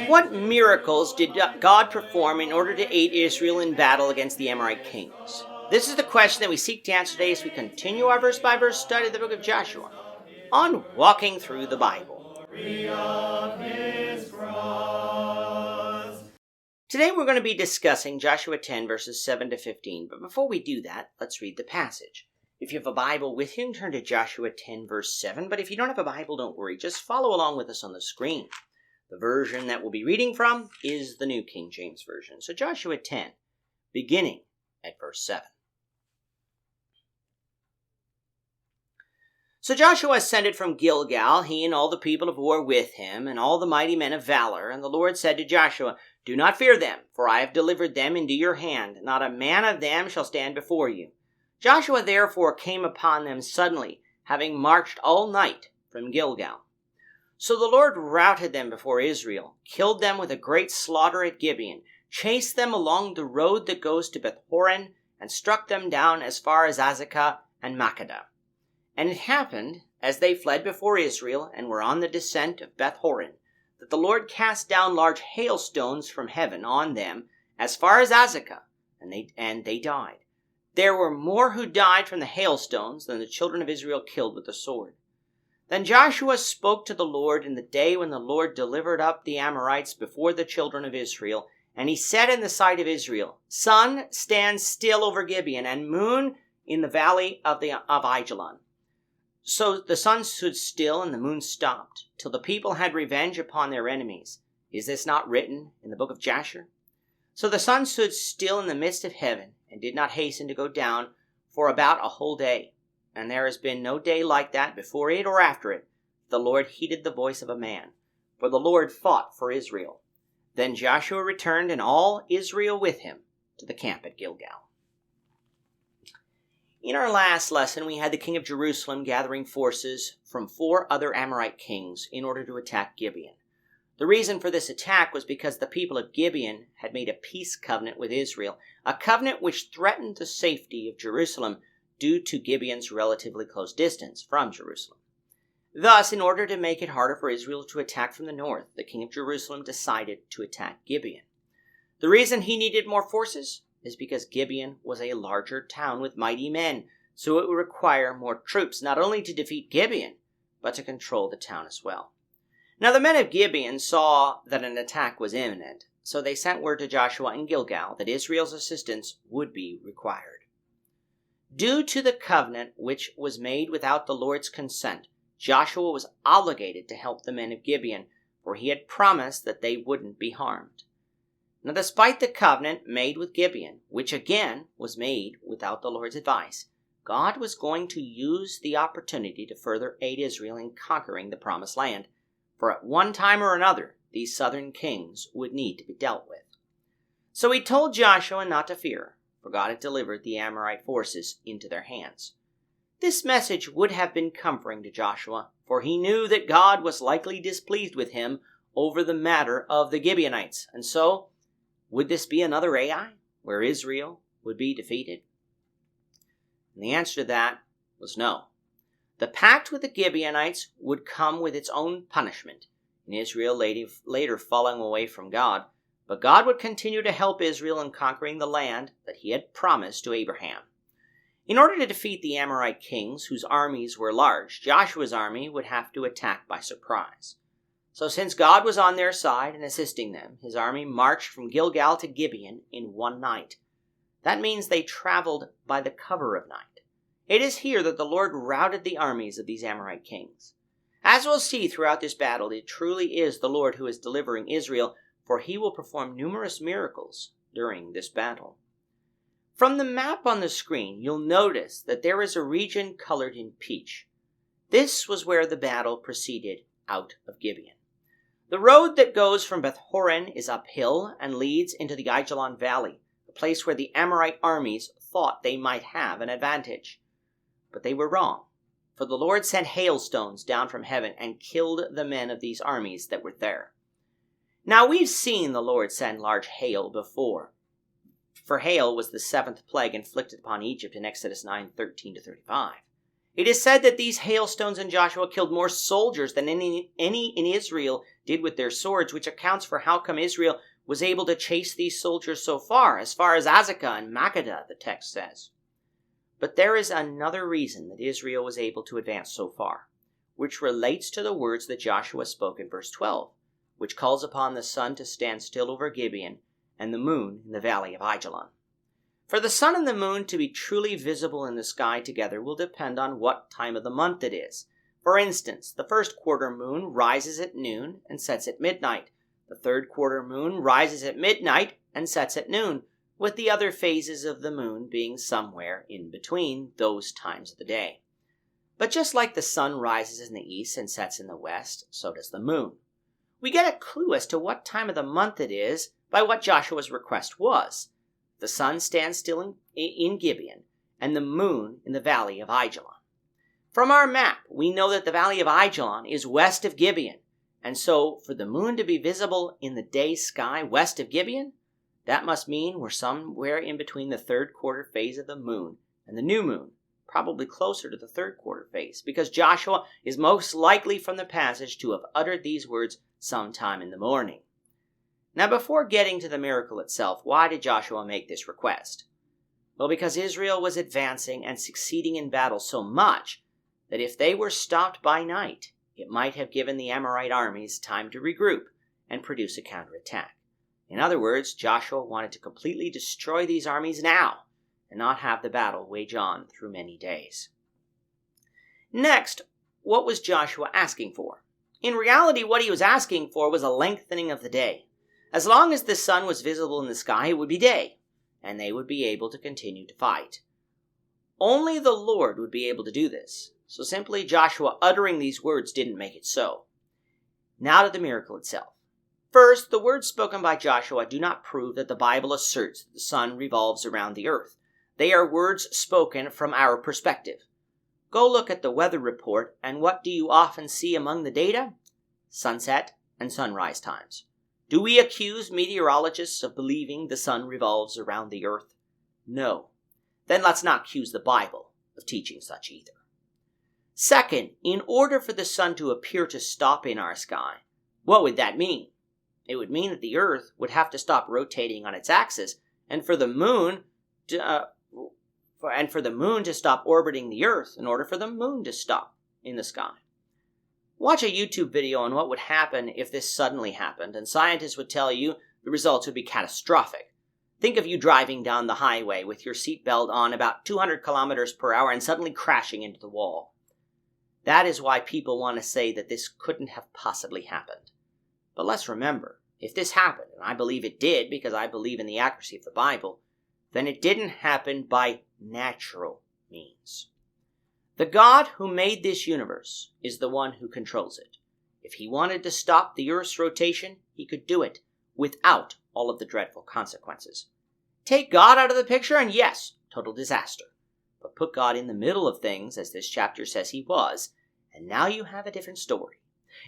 What miracles did God perform in order to aid Israel in battle against the Amorite kings? This is the question that we seek to answer today as we continue our verse-by-verse study of the book of Joshua on Walking Through the Bible. Today we're going to be discussing Joshua 10 verses 7 to 15, but before we do that, let's read the passage. If you have a Bible with you, turn to Joshua 10 verse 7, but if you don't have a Bible, don't worry, just follow along with us on the screen. The version that we'll be reading from is the New King James Version. So Joshua 10, beginning at verse 7. So Joshua ascended from Gilgal, he and all the people of war with him, and all the mighty men of valor. And the Lord said to Joshua, "Do not fear them, for I have delivered them into your hand. Not a man of them shall stand before you." Joshua therefore came upon them suddenly, having marched all night from Gilgal. So the Lord routed them before Israel, killed them with a great slaughter at Gibeon, chased them along the road that goes to Beth-horon, and struck them down as far as Azekah and Makkedah. And it happened, as they fled before Israel and were on the descent of Beth-horon, that the Lord cast down large hailstones from heaven on them as far as Azekah, and they died. There were more who died from the hailstones than the children of Israel killed with the sword. Then Joshua spoke to the Lord in the day when the Lord delivered up the Amorites before the children of Israel, and he said in the sight of Israel, "Sun, stand still over Gibeon, and moon in the valley of Ajalon." So the sun stood still and the moon stopped, till the people had revenge upon their enemies. Is this not written in the book of Jasher? So the sun stood still in the midst of heaven, and did not hasten to go down for about a whole day. And there has been no day like that before it or after it. The Lord heeded the voice of a man, for the Lord fought for Israel. Then Joshua returned, and all Israel with him, to the camp at Gilgal. In our last lesson, we had the king of Jerusalem gathering forces from 4 other Amorite kings in order to attack Gibeon. The reason for this attack was because the people of Gibeon had made a peace covenant with Israel, a covenant which threatened the safety of Jerusalem due to Gibeon's relatively close distance from Jerusalem. Thus, in order to make it harder for Israel to attack from the north, the king of Jerusalem decided to attack Gibeon. The reason he needed more forces is because Gibeon was a larger town with mighty men, so it would require more troops not only to defeat Gibeon, but to control the town as well. Now the men of Gibeon saw that an attack was imminent, so they sent word to Joshua in Gilgal that Israel's assistance would be required. Due to the covenant which was made without the Lord's consent, Joshua was obligated to help the men of Gibeon, for he had promised that they wouldn't be harmed. Now, despite the covenant made with Gibeon, which again was made without the Lord's advice, God was going to use the opportunity to further aid Israel in conquering the promised land, for at one time or another, these southern kings would need to be dealt with. So he told Joshua not to fear, for God had delivered the Amorite forces into their hands. This message would have been comforting to Joshua, for he knew that God was likely displeased with him over the matter of the Gibeonites. And so, would this be another Ai, where Israel would be defeated? And the answer to that was no. The pact with the Gibeonites would come with its own punishment, and Israel later falling away from God. But God would continue to help Israel in conquering the land that he had promised to Abraham. In order to defeat the Amorite kings, whose armies were large, Joshua's army would have to attack by surprise. So since God was on their side and assisting them, his army marched from Gilgal to Gibeon in one night. That means they traveled by the cover of night. It is here that the Lord routed the armies of these Amorite kings. As we'll see throughout this battle, it truly is the Lord who is delivering Israel, for he will perform numerous miracles during this battle. From the map on the screen, you'll notice that there is a region colored in peach. This was where the battle proceeded out of Gibeon. The road that goes from Beth-horon is uphill and leads into the Ajalon Valley, a place where the Amorite armies thought they might have an advantage. But they were wrong, for the Lord sent hailstones down from heaven and killed the men of these armies that were there. Now we've seen the Lord send large hail before, for hail was the 7th plague inflicted upon Egypt in Exodus 9:13-35. It is said that these hailstones in Joshua killed more soldiers than any in Israel did with their swords, which accounts for how come Israel was able to chase these soldiers so far as Azekah and Makkedah, the text says. But there is another reason that Israel was able to advance so far, which relates to the words that Joshua spoke in verse 12, which calls upon the sun to stand still over Gibeon and the moon in the valley of Ajalon. For the sun and the moon to be truly visible in the sky together will depend on what time of the month it is. For instance, the first quarter moon rises at noon and sets at midnight. The third quarter moon rises at midnight and sets at noon, with the other phases of the moon being somewhere in between those times of the day. But just like the sun rises in the east and sets in the west, so does the moon. We get a clue as to what time of the month it is by what Joshua's request was. The sun stands still in Gibeon, and the moon in the valley of Ajalon. From our map, we know that the valley of Ajalon is west of Gibeon, and so for the moon to be visible in the day sky west of Gibeon, that must mean we're somewhere in between the third quarter phase of the moon and the new moon, probably closer to the third quarter phase, because Joshua is most likely from the passage to have uttered these words sometime in the morning. Now, before getting to the miracle itself, why did Joshua make this request? Well, because Israel was advancing and succeeding in battle so much that if they were stopped by night, it might have given the Amorite armies time to regroup and produce a counterattack. In other words, Joshua wanted to completely destroy these armies now and not have the battle wage on through many days. Next, what was Joshua asking for? In reality, what he was asking for was a lengthening of the day. As long as the sun was visible in the sky, it would be day, and they would be able to continue to fight. Only the Lord would be able to do this, so simply Joshua uttering these words didn't make it so. Now to the miracle itself. First, the words spoken by Joshua do not prove that the Bible asserts that the sun revolves around the earth. They are words spoken from our perspective. Go look at the weather report, and what do you often see among the data? Sunset and sunrise times. Do we accuse meteorologists of believing the sun revolves around the earth? No. Then let's not accuse the Bible of teaching such either. Second, in order for the sun to appear to stop in our sky, what would that mean? It would mean that the earth would have to stop rotating on its axis, and for the moon to stop orbiting the earth in order for the moon to stop in the sky. Watch a YouTube video on what would happen if this suddenly happened, and scientists would tell you the results would be catastrophic. Think of you driving down the highway with your seatbelt on about 200 kilometers per hour and suddenly crashing into the wall. That is why people want to say that this couldn't have possibly happened. But let's remember, if this happened, and I believe it did because I believe in the accuracy of the Bible, then it didn't happen by natural means. The God who made this universe is the one who controls it. If he wanted to stop the Earth's rotation, he could do it without all of the dreadful consequences. Take God out of the picture, and yes, total disaster. But put God in the middle of things, as this chapter says he was, and now you have a different story.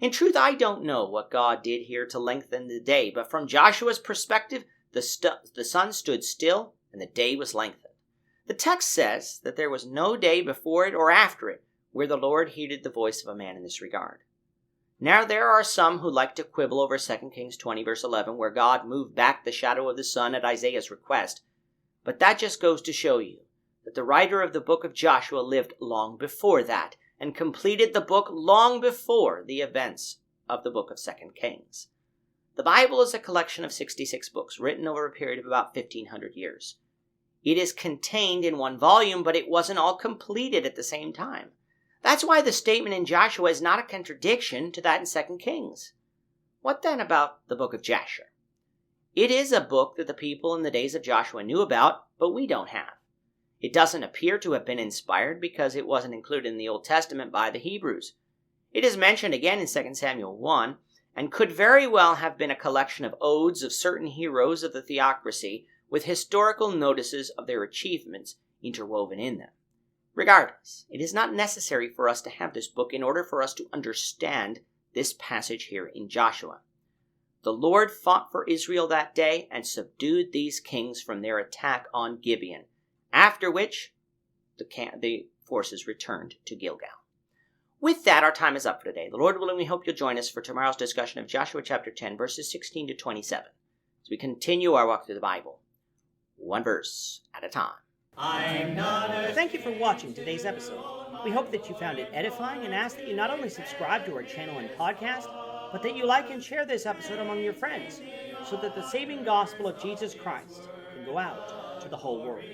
In truth, I don't know what God did here to lengthen the day, but from Joshua's perspective, the sun stood still and the day was lengthened. The text says that there was no day before it or after it where the Lord heeded the voice of a man in this regard. Now there are some who like to quibble over 2 Kings 20 verse 11 where God moved back the shadow of the sun at Isaiah's request, but that just goes to show you that the writer of the book of Joshua lived long before that and completed the book long before the events of the book of 2 Kings. The Bible is a collection of 66 books written over a period of about 1,500 years. It is contained in one volume, but it wasn't all completed at the same time. That's why the statement in Joshua is not a contradiction to that in 2 Kings. What then about the book of Jasher? It is a book that the people in the days of Joshua knew about, but we don't have. It doesn't appear to have been inspired because it wasn't included in the Old Testament by the Hebrews. It is mentioned again in 2 Samuel 1, and could very well have been a collection of odes of certain heroes of the theocracy with historical notices of their achievements interwoven in them. Regardless, it is not necessary for us to have this book in order for us to understand this passage here in Joshua. The Lord fought for Israel that day and subdued these kings from their attack on Gibeon, after which the forces returned to Gilgal. With that, our time is up for today. The Lord willing, we hope you'll join us for tomorrow's discussion of Joshua chapter 10, verses 16 to 27, as we continue our walk through the Bible, one verse at a time. Thank you for watching today's episode. We hope that you found it edifying and ask that you not only subscribe to our channel and podcast, but that you like and share this episode among your friends, so that the saving gospel of Jesus Christ can go out to the whole world.